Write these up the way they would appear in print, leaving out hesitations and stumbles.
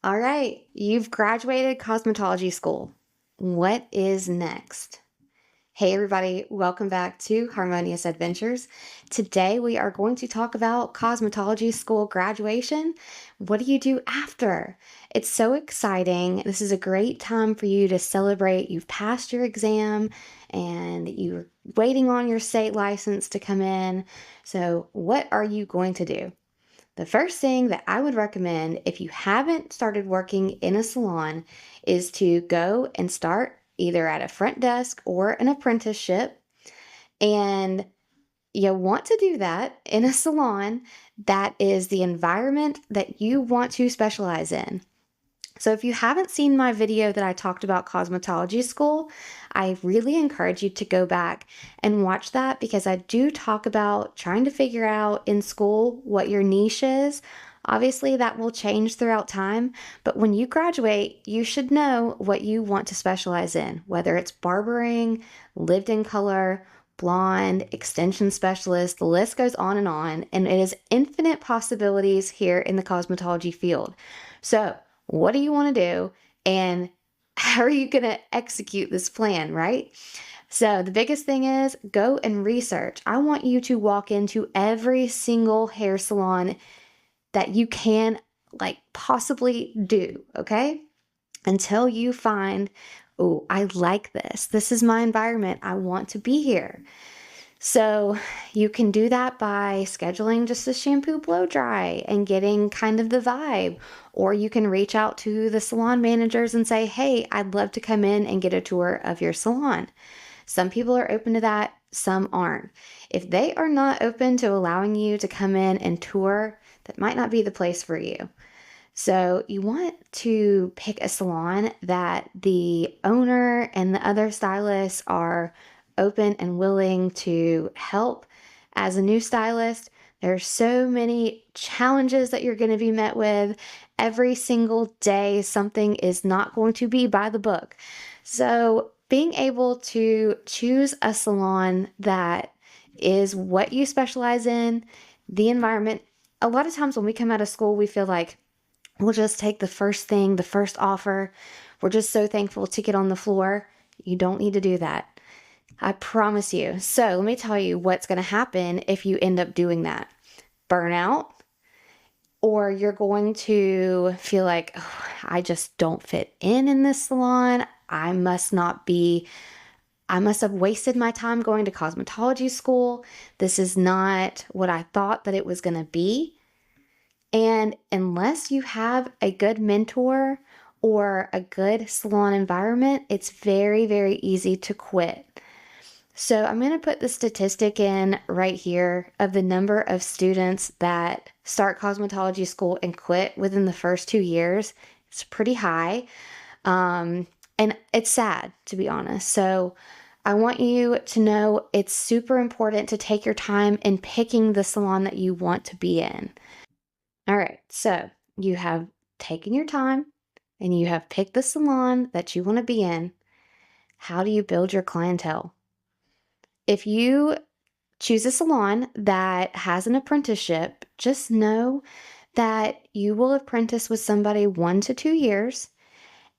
All right, you've graduated cosmetology school. What is next? Hey, everybody, welcome back to Harmonious Adventures. Today, we are going to talk about cosmetology school graduation. What do you do after? It's so exciting. This is a great time for you to celebrate. You've passed your exam and you're waiting on your state license to come in. So, what are you going to do? The first thing that I would recommend if you haven't started working in a salon is to go and start either at a front desk or an apprenticeship. And you want to do that in a salon that is the environment that you want to specialize in. So if you haven't seen my video that I talked about cosmetology school, I really encourage you to go back and watch that because I do talk about trying to figure out in school what your niche is. Obviously, that will change throughout time, but when you graduate, you should know what you want to specialize in, whether it's barbering, lived in color, blonde, extension specialist, the list goes on, and it is infinite possibilities here in the cosmetology field. So, what do you want to do? And how are you going to execute this plan, right? So, the biggest thing is go and research. I want you to walk into every single hair salon that you can, possibly do, okay? Until you find, oh, I like this. This is my environment. I want to be here. So you can do that by scheduling just a shampoo blow dry and getting kind of the vibe. Or you can reach out to the salon managers and say, hey, I'd love to come in and get a tour of your salon. Some people are open to that, some aren't. If they are not open to allowing you to come in and tour, that might not be the place for you. So you want to pick a salon that the owner and the other stylists are open and willing to help. As a new stylist, there are so many challenges that you're going to be met with. Every single day, something is not going to be by the book. So being able to choose a salon that is what you specialize in, the environment. A lot of times when we come out of school, we feel like we'll just take the first thing, the first offer. We're just so thankful to get on the floor. You don't need to do that. I promise you. So let me tell you what's going to happen if you end up doing that. Burnout, or you're going to feel like, oh, I just don't fit in this salon. I must have wasted my time going to cosmetology school. This is not what I thought that it was going to be. And unless you have a good mentor or a good salon environment, it's very, very easy to quit. So I'm going to put the statistic in right here of the number of students that start cosmetology school and quit within the first 2 years. It's pretty high. And it's sad, to be honest. So I want you to know it's super important to take your time in picking the salon that you want to be in. All right, so you have taken your time and you have picked the salon that you want to be in. How do you build your clientele? If you choose a salon that has an apprenticeship, just know that you will apprentice with somebody 1 to 2 years.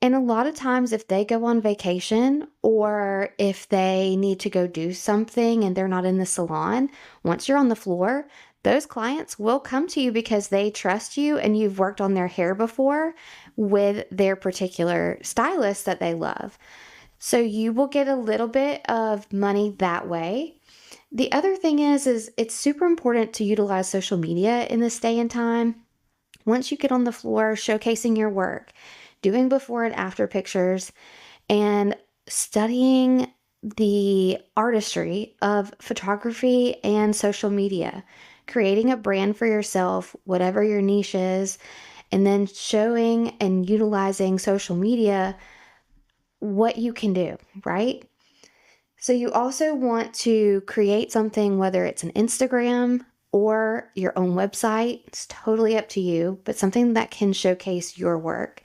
And a lot of times, if they go on vacation or if they need to go do something and they're not in the salon, once you're on the floor, those clients will come to you because they trust you and you've worked on their hair before with their particular stylist that they love. So you will get a little bit of money that way. The other thing is it's super important to utilize social media in this day and time. Once you get on the floor showcasing your work, doing before and after pictures, and studying the artistry of photography and social media, creating a brand for yourself, whatever your niche is, and then showing and utilizing social media what you can do, right? So you also want to create something, whether it's an Instagram or your own website. It's totally up to you, but something that can showcase your work.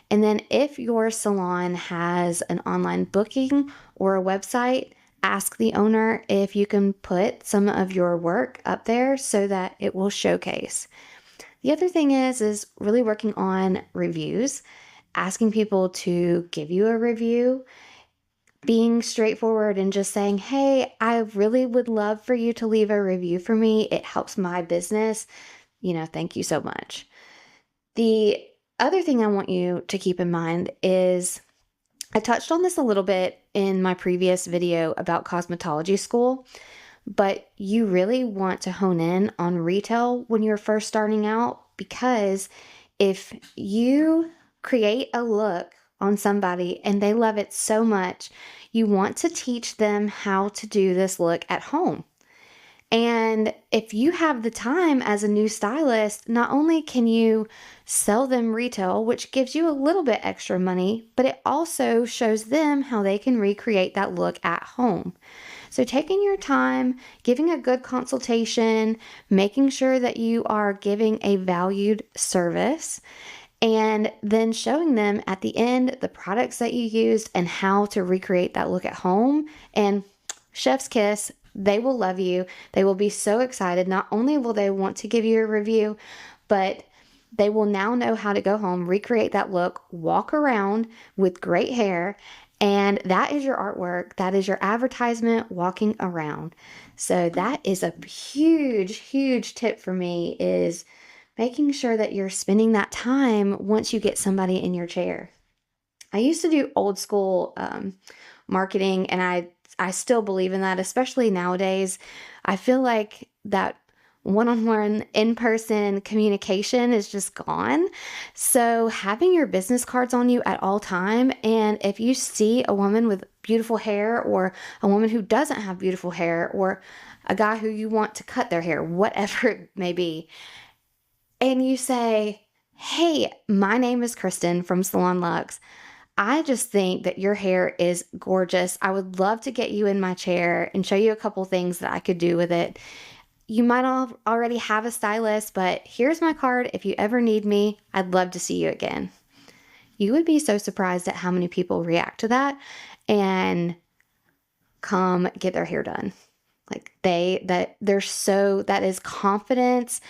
And then if your salon has an online booking or a website, ask the owner if you can put some of your work up there so that it will showcase. The other thing is really working on reviews, asking people to give you a review, being straightforward and just saying, hey, I really would love for you to leave a review for me. It helps my business. Thank you so much. The other thing I want you to keep in mind is I touched on this a little bit in my previous video about cosmetology school, but you really want to hone in on retail when you're first starting out, because if you create a look on somebody and they love it so much, you want to teach them how to do this look at home. And if you have the time as a new stylist, not only can you sell them retail, which gives you a little bit extra money, but it also shows them how they can recreate that look at home. So taking your time, giving a good consultation, making sure that you are giving a valued service, and then showing them at the end the products that you used and how to recreate that look at home. And chef's kiss, they will love you. They will be so excited. Not only will they want to give you a review, but they will now know how to go home, recreate that look, walk around with great hair, and that is your artwork. That is your advertisement walking around. So that is a huge, huge tip for me, is making sure that you're spending that time once you get somebody in your chair. I used to do old school marketing, and I still believe in that, especially nowadays. I feel like that one-on-one in-person communication is just gone. So having your business cards on you at all time, and if you see a woman with beautiful hair, or a woman who doesn't have beautiful hair, or a guy who you want to cut their hair, whatever it may be, and you say, hey, my name is Kristen from Salon Lux. I just think that your hair is gorgeous. I would love to get you in my chair and show you a couple things that I could do with it. You might already have a stylist, but here's my card. If you ever need me, I'd love to see you again. You would be so surprised at how many people react to that and come get their hair done. Like that is confidence,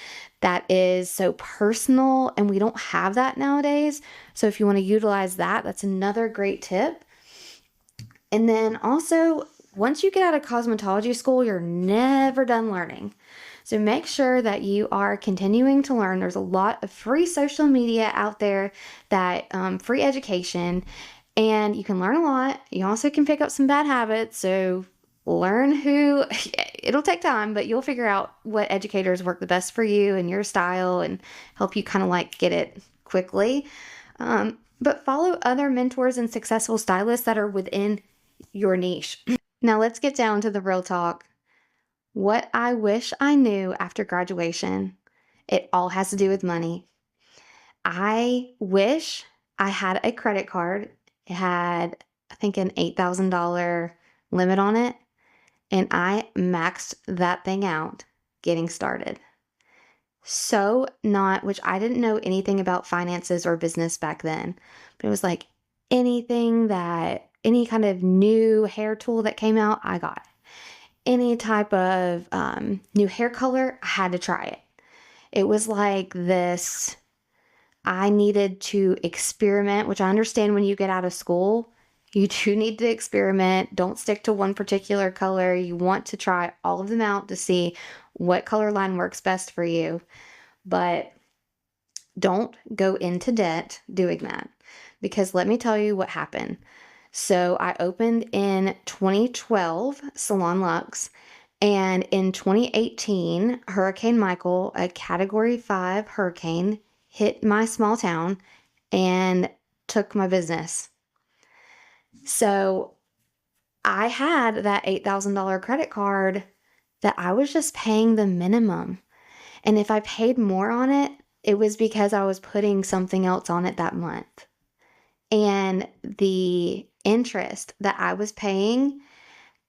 that is so personal, and we don't have that nowadays. So if you want to utilize that, that's another great tip. And then also, once you get out of cosmetology school, you're never done learning. So make sure that you are continuing to learn. There's a lot of free social media out there, that free education, and you can learn a lot. You also can pick up some bad habits. So learn it'll take time, but you'll figure out what educators work the best for you and your style, and help you kind of like get it quickly. But follow other mentors and successful stylists that are within your niche. Now let's get down to the real talk. What I wish I knew after graduation, it all has to do with money. I wish I had a credit card. It had, I think, an $8,000 limit on it, and I maxed that thing out getting started. So not, which I didn't know anything about finances or business back then, but it was like any kind of new hair tool that came out, I got. Any type of new hair color, I had to try it. It was like this, I needed to experiment, which I understand when you get out of school, you do need to experiment. Don't stick to one particular color. You want to try all of them out to see what color line works best for you. But don't go into debt doing that, because let me tell you what happened. So I opened in 2012 Salon Lux, and in 2018, Hurricane Michael, a Category 5 hurricane, hit my small town and took my business. So I had that $8,000 credit card that I was just paying the minimum. And if I paid more on it, it was because I was putting something else on it that month. And the interest that I was paying,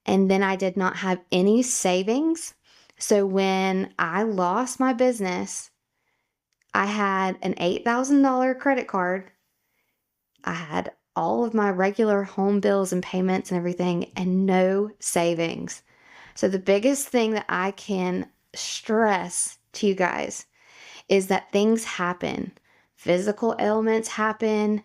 and then I did not have any savings. So when I lost my business, I had an $8,000 credit card. I had all of my regular home bills and payments and everything, and no savings. So the biggest thing that I can stress to you guys is that things happen. Physical ailments happen.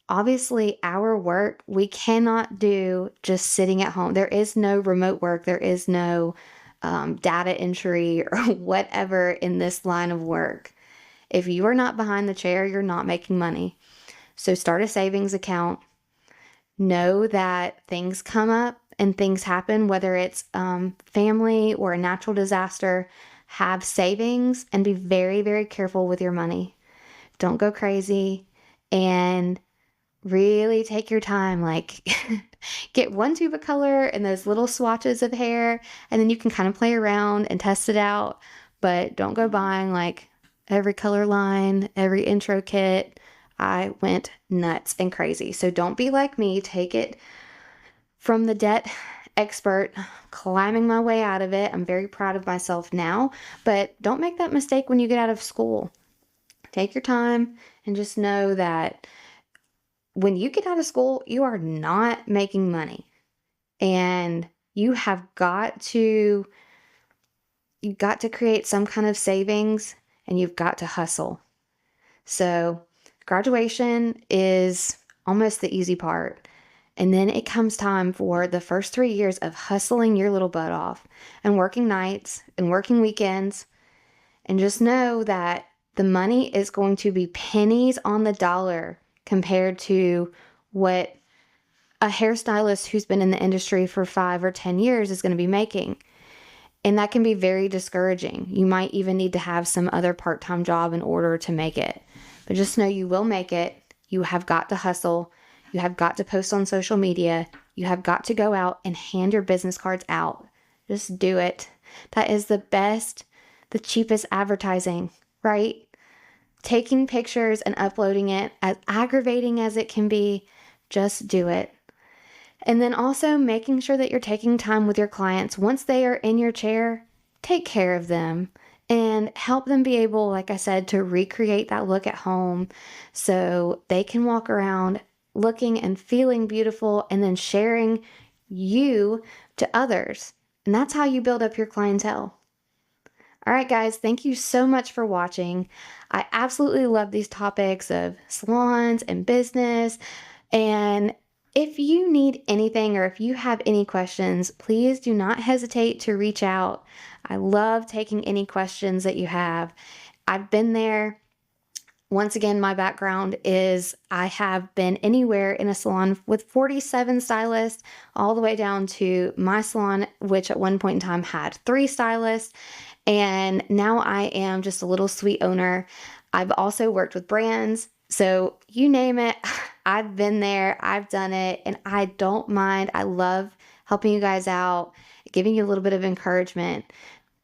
Obviously, our work, we cannot do just sitting at home. There is no remote work. There is no data entry or whatever in this line of work. If you are not behind the chair, you're not making money. So start a savings account. Know that things come up and things happen, whether it's family or a natural disaster. Have savings and be very, very careful with your money. Don't go crazy and really take your time. Like, get one tube of color and those little swatches of hair, and then you can kind of play around and test it out. But don't go buying like every color line, every intro kit. I went nuts and crazy. So don't be like me. Take it from the debt expert, climbing my way out of it. I'm very proud of myself now, but don't make that mistake when you get out of school. Take your time and just know that when you get out of school, you are not making money, and you got to create some kind of savings, and you've got to hustle. So graduation is almost the easy part. And then it comes time for the first 3 years of hustling your little butt off and working nights and working weekends. And just know that the money is going to be pennies on the dollar compared to what a hairstylist who's been in the industry for 5 or 10 years is going to be making. And that can be very discouraging. You might even need to have some other part-time job in order to make it. But just know you will make it. You have got to hustle. You have got to post on social media. You have got to go out and hand your business cards out. Just do it. That is the best, the cheapest advertising, right? Taking pictures and uploading it, as aggravating as it can be, just do it. And then also making sure that you're taking time with your clients. Once they are in your chair, take care of them and help them be able, like I said, to recreate that look at home so they can walk around looking and feeling beautiful and then sharing you to others. And that's how you build up your clientele. All right, guys, thank you so much for watching. I absolutely love these topics of salons and business. And if you need anything or if you have any questions, please do not hesitate to reach out. I love taking any questions that you have. I've been there. Once again, my background is I have been anywhere in a salon with 47 stylists, all the way down to my salon, which at one point in time had 3 stylists. And now I am just a little sweet owner. I've also worked with brands. So you name it, I've been there, I've done it, and I don't mind. I love helping you guys out, giving you a little bit of encouragement.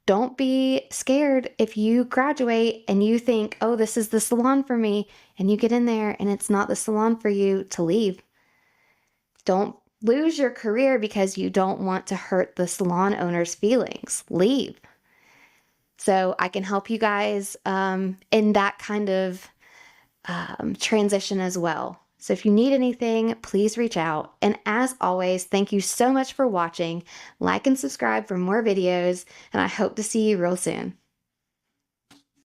Don't be scared if you graduate and you think, oh, this is the salon for me, and you get in there and it's not the salon for you, to leave. Don't lose your career because you don't want to hurt the salon owner's feelings. Leave. So I can help you guys in that kind of transition as well. So if you need anything, please reach out. And as always, thank you so much for watching. Like and subscribe for more videos, and I hope to see you real soon.